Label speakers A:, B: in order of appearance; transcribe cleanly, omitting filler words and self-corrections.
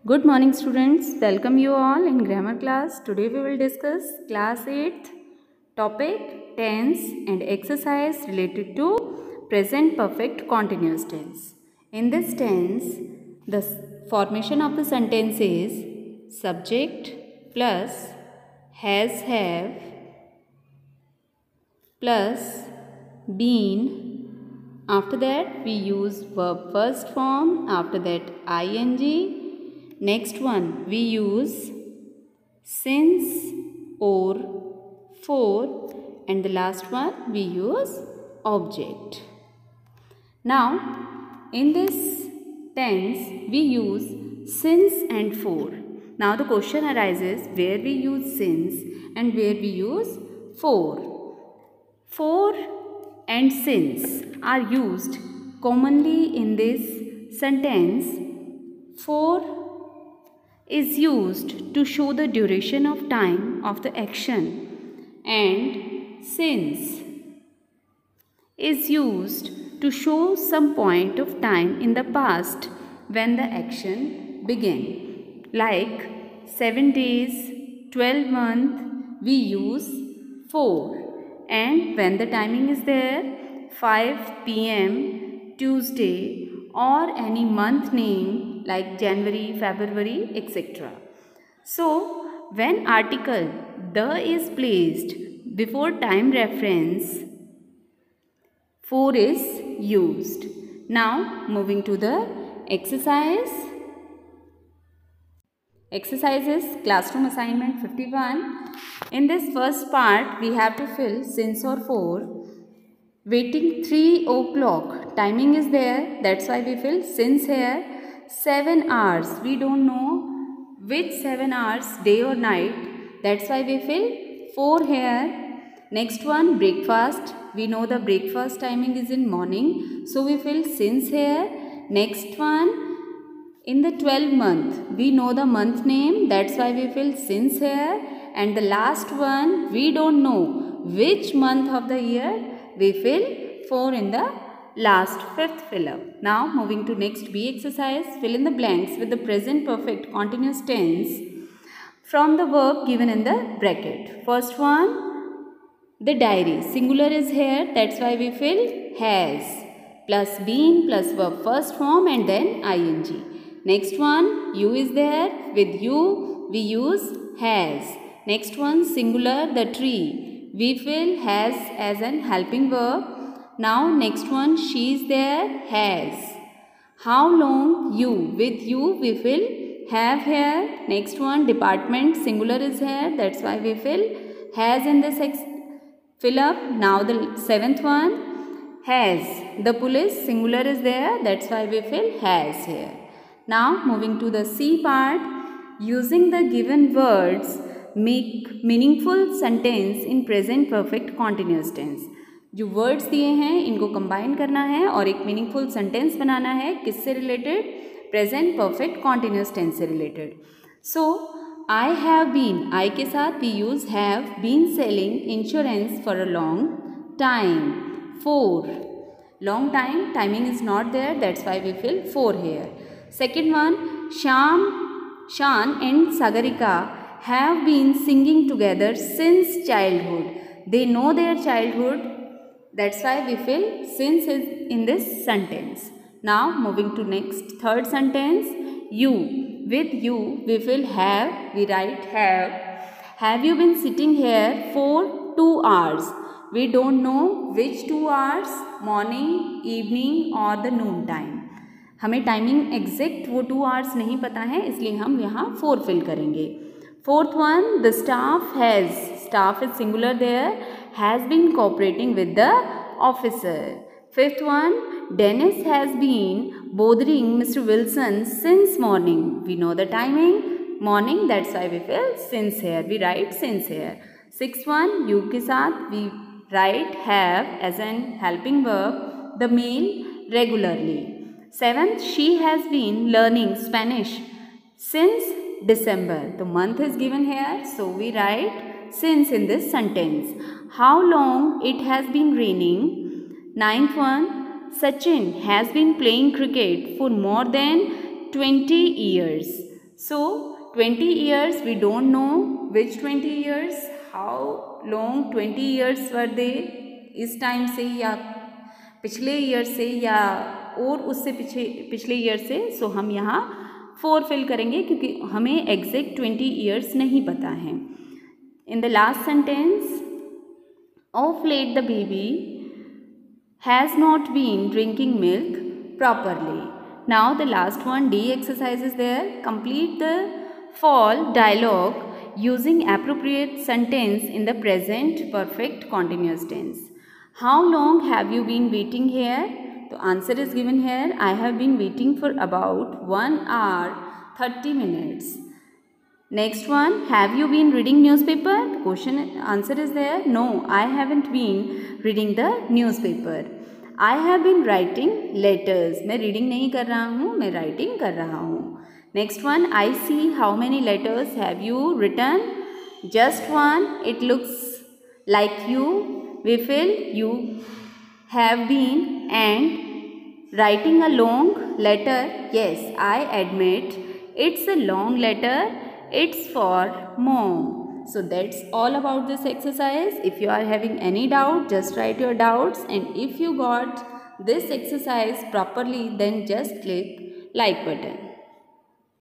A: Good morning students, welcome you all in grammar class. Today we will discuss class 8th topic tense and exercise related to present perfect continuous tense. In this tense, the formation of the sentence is subject plus has have plus been. After that we use verb first form, after that ing. Next one we use since or for, and the last one we use object. Now in this tense we use since and for. Now the question arises where we use since and where we use for. For and since are used commonly in this sentence. For is used to show the duration of time of the action, and since is used to show some point of time in the past when the action began. Like 7 days, 12 months, we use for, and when the timing is there 5 p.m. Tuesday, or any month name like January, February, etc. So, when article the is placed before time reference, for is used. Now, moving to the exercise. Exercises classroom assignment 51. In this first part, we have to fill since or for. Waiting 3 o'clock. Timing is there. That's why we fill since here. 7 hours. We don't know which 7 hours, day or night. That's why we fill for here. Next one, breakfast. We know the breakfast timing is in morning. So we fill since here. Next one, in the 12 month. We know the month name. That's why we fill since here. And the last one, we don't know which month of the year. We fill for in the last fifth fill-up. Now moving to next B exercise, fill in the blanks with the present perfect continuous tense from the verb given in the bracket. First one, the diary. Singular is here, that's why we fill has plus been plus verb first form and then ing. Next one, you is there. With you we use has. Next one, singular, the tree. We fill has as an helping verb. Now next one, she is there, has. How long, you. With you we fill have here. Next one, department, singular is here, that's why we fill has in this fill up. Now the seventh one, has. The police, singular is there, that's why we fill has here. Now moving to the C part, using the given words make meaningful sentence in present perfect continuous tense. जो words दिए हैं इनको combine करना है और एक meaningful sentence बनाना है. किससे related? Present perfect continuous tense से related. So I have been, I के साथ we use have been selling insurance for a long time. For long time, timing is not there, that's why we fill for here. Second one, Shan and Sagarika have been singing together since childhood. They know their childhood, that's why we fill since is in this sentence. Now moving to next third sentence, you. With you we fill have, we write have. Have you been sitting here for 2 hours? We don't know which 2 hours, morning, evening or the noon time. हमें timing exact वो 2 hours नहीं पता है, इसलिए हम यहाँ 4 fill करेंगे. Fourth one, the staff has, staff is singular there, has been cooperating with the officer. Fifth one, Dennis has been bothering mister Wilson since morning. We know the timing morning, that's why we fill since here, we write since here. Six one, you के साथ we write have as an helping verb, the meal regularly. Seventh, she has been learning Spanish since December. The month is given here, so we write since in this sentence. How long it has been raining. Ninth one, Sachin has been playing cricket for more than 20 years. So 20 years, we don't know which 20 years, how long 20 years were they, इस time से या पिछले year से या और उससे पिछले year से. सो हम यहाँ 4 फिल करेंगे क्योंकि हमें एग्जैक्ट 20 ईयर्स नहीं पता है. In the last sentence, of let the baby has not been drinking milk properly. Now the last one, D exercise is there. Complete the fall dialogue using appropriate sentence in the present perfect continuous tense. How long have you been waiting here? The answer is given here. I have been waiting for about 1 hour 30 minutes. Next one, have you been reading newspaper? Question answer is there. No, I haven't been reading the newspaper. I have been writing letters. मैं reading नहीं कर रहा हूँ, मैं writing कर रहा हूँ. Next one, I see. How many letters have you written? Just one. It looks like you. We feel you have been and writing a long letter. Yes, I admit it's a long letter. It's for mom. So that's all about this exercise. If you are having any doubt, just write your doubts, and if you got this exercise properly, then just click like button.